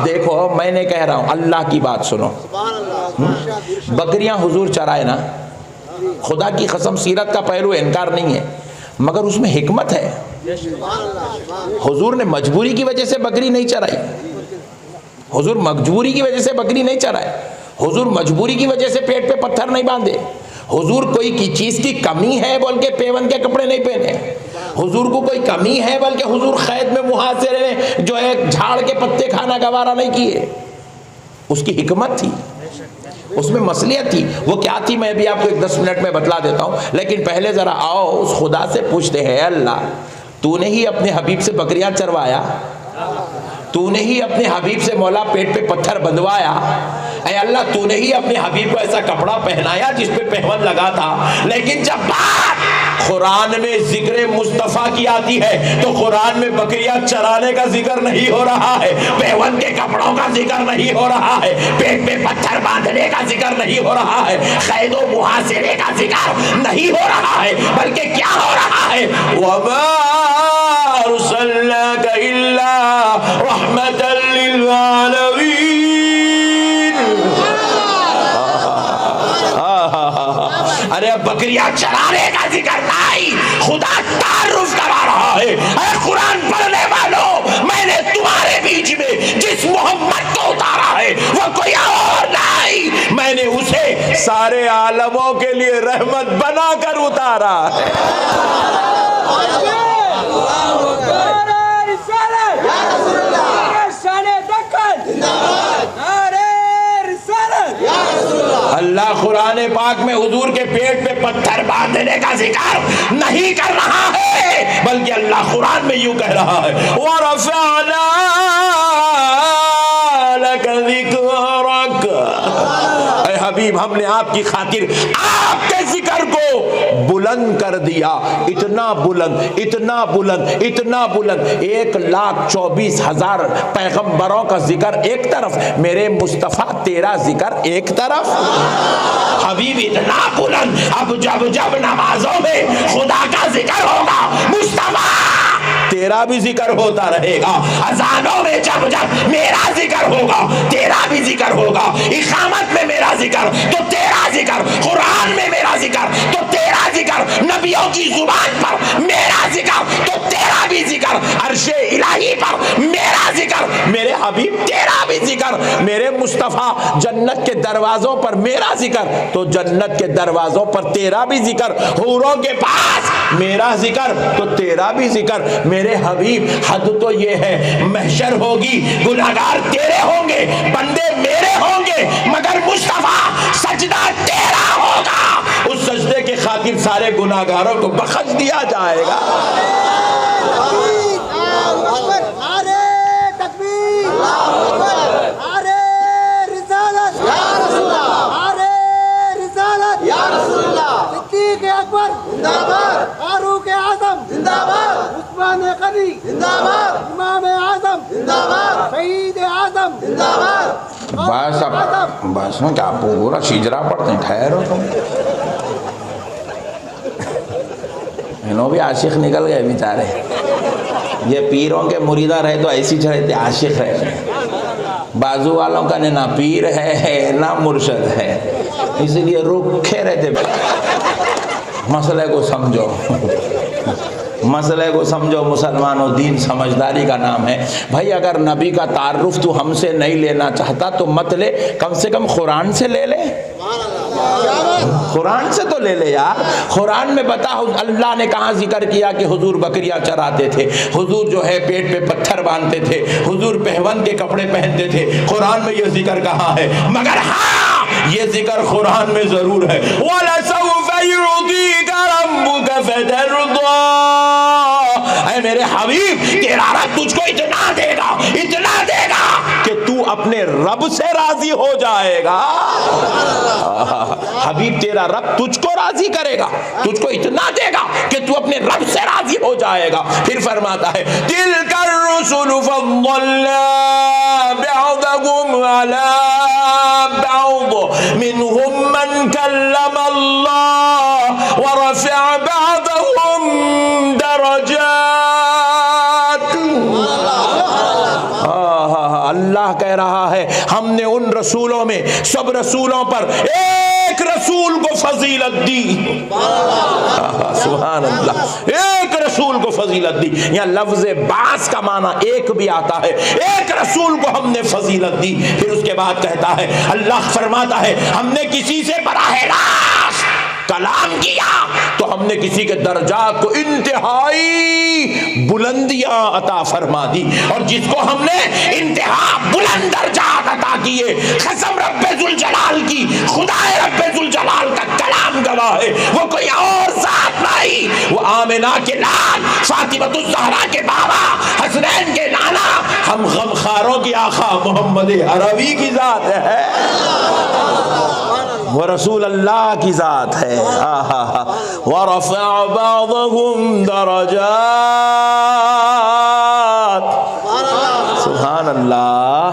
دیکھو میں نے کہہ رہا ہوں اللہ کی بات سنو، بکریاں حضور چرائے نا، خدا کی قسم سیرت کا پہلو انکار نہیں ہے، مگر اس میں حکمت ہے۔ حضور نے مجبوری کی وجہ سے بکری نہیں چرائی، حضور مجبوری کی وجہ سے بکری نہیں چرائے، حضور مجبوری کی وجہ سے پیٹ پہ پتھر نہیں باندھے، حضور کوئی چیز کی کمی ہے بول کے پیون کے کپڑے نہیں پہنے، حضور کو کوئی کمی ہے بلکہ حضور قید میں محاصرے میں جو ہے جھاڑ کے پتے کھانا گوارا نہیں کیے، اس کی حکمت تھی، اس میں مصلحت تھی۔ وہ کیا تھی میں بھی آپ کو 10 منٹ میں بتلا دیتا ہوں، لیکن پہلے ذرا آؤ اس خدا سے پوچھتے ہیں، اللہ تو نے ہی اپنے حبیب سے بکریاں چروایا، تو نے ہی اپنے حبیب سے مولا پیٹ پہ پتھر بندھوایا، اے اللہ تو نے ہی اپنے حبیب کو ایسا کپڑا پہنایا جس پہ پہون لگا تھا، لیکن جب بات قرآن میں ذکر مصطفیٰ کی آتی ہے تو قرآن میں بکریاں چرانے کا ذکر نہیں ہو رہا ہے، پہون کے کپڑوں کا ذکر نہیں ہو رہا ہے، پیٹ پہ پتھر باندھنے کا ذکر نہیں ہو رہا ہے، قید و محاصرے کا ذکر نہیں ہو رہا ہے، بلکہ کیا ہو رہا ہے؟ وَمَا أَرْسَلْنَاكَ إِلَّا رَحْمَةً لِّلْعَالَمِينَ۔ ارے اب بکریاں چرانے کا ذکر نہیں، خدا تعارف کرا رہا ہے، اے قرآن پڑھنے والوں، میں نے تمہارے بیچ میں جس محمد کو اتارا ہے وہ کوئی اور نہیں، میں نے اسے سارے عالموں کے لیے رحمت بنا کر اتارا ہے۔ اللہ قرآن پاک میں حضور کے پیٹ پہ پتھر باندھنے کا ذکر نہیں کر رہا ہے، بلکہ اللہ قرآن میں یوں کہہ رہا ہے وَرَفَعْنَا لَكَ ذِكْرَكَ، اے حبیب ہم نے آپ کی خاطر آپ کے ذکر کو بلند کر دیا، اتنا بلند، اتنا بلند، اتنا بلند، 1,24,000 پیغمبروں کا ذکر ایک طرف، میرے مصطفیٰ تیرا ذکر ایک طرف، حبیب اتنا بلند، اب جب نمازوں میں خدا کا ذکر ہوگا مصطفیٰ تیرا بھی ذکر ہوتا رہے گا، اذانوں میں جب میرا ذکر ہوگا تیرا بھی ذکر ہوگا، اقامت میں میرا ذکر تو تیرا ذکر، قرآن میں میرا ذکر تو تیرا ذکر، نبیوں کی زبان پر میرا ذکر تو تیرا بھی ذکر، عرش الہی پر میرا ذکر، میرے حبیب تیرا بھی ذکر، میرے مصطفیٰ جنت کے دروازوں پر میرا ذکر تو جنت کے دروازوں پر تیرا بھی ذکر، حوروں کے پاس میرا ذکر تو تیرا بھی ذکر، میرے حبیب حد تو یہ ہے محشر ہوگی، گناہگار تیرے ہوں گے، بندے میرے ہوں گے، مگر مصطفیٰ سجدہ تیرا ہوگا، اس سجدے کے خاطر سارے گناہگاروں کو بخش دیا جائے گا۔ فاروق اعظم زندہ باد، عثمان غنی زندہ باد، امام اعظم زندہ باد، شہید اعظم زندہ باد۔ بس میں کیا پورا شجرا پڑھتے ہیں، ٹھہرو تم، انہوں بھی عاشق نکل گئے بیچارے، یہ پیروں کے مریدہ رہے تو ایسی رہتے عاشق رہتے، بازو والوں کا نہ پیر ہے نہ مرشد ہے، اس لیے رکھے رہتے۔ مسئلے کو سمجھو، مسئلے کو سمجھو مسلمانوں، دین سمجھداری کا نام ہے۔ بھائی اگر نبی کا تعارف تو ہم سے نہیں لینا چاہتا تو مت لے، کم سے کم قرآن سے لے لے، قرآن سے تو لے لے یار۔ قرآن میں بتا اللہ نے کہاں ذکر کیا کہ حضور بکریاں چراتے تھے، حضور جو ہے پیٹ پہ پتھر باندھتے تھے، حضور پہون کے کپڑے پہنتے تھے، قرآن میں یہ ذکر کہاں ہے؟ مگر ہاں یہ ذکر قرآن میں ضرور ہے، وَلَسَوْفَ يُعْطِيكَ رَبُّكَ فَتَرْضَىٰ، اے میرے حبیب تیرا رب تجھ کو اتنا دے گا، اتنا دے گا کہ تو اپنے رب سے راضی ہو جائے گا۔ حبیب تیرا رب تجھ کو راضی کرے گا، تجھ کو اتنا دے گا کہ تو اپنے رب سے راضی ہو جائے گا۔ پھر فرماتا ہے تِلْكَ الرُّسُلُ فَضَّلْنَا بَعْضَهُمْ عَلَىٰ بَعْضٍ مِّنْهُمْ مَنْ كَلَّمَ اللَّهُ وَرَفَعَ بَعْضَهُمْ دَرَجَاتٍ۔ اللہ کہہ کہہ رہا ہے ہم نے ان رسولوں میں سب رسولوں پر ایک رسول کو فضیلت دی. سبحان اللہ, ایک رسول کو فضیلت دی. یہاں لفظ بعث کا معنی ایک بھی آتا ہے, ایک رسول کو ہم نے فضیلت دی. پھر اس کے بعد کہتا ہے, اللہ فرماتا ہے ہم نے کسی سے براہ راست کلام کیا تو ہم نے کسی کے درجات کو انتہائی بلندیاں عطا فرما دی, اور جس کو ہم نے انتہا بلند درجات عطا کیے, قسم رب ذوالجلال کی, خدا رب ذوالجلال کا کلام گواہ ہے, وہ کوئی اور ذات نہیں, وہ آمنہ کے لال, فاطمۃ الزہرا کے بابا, حسنین کے نانا, ہم غمخاروں کی آقا محمد عربی کی ذات ہے, وہ رسول اللہ کی ذات ہے. وَرَفَعَ بَعْضَهُمْ دَرَجَاتٍ, سبحان اللہ.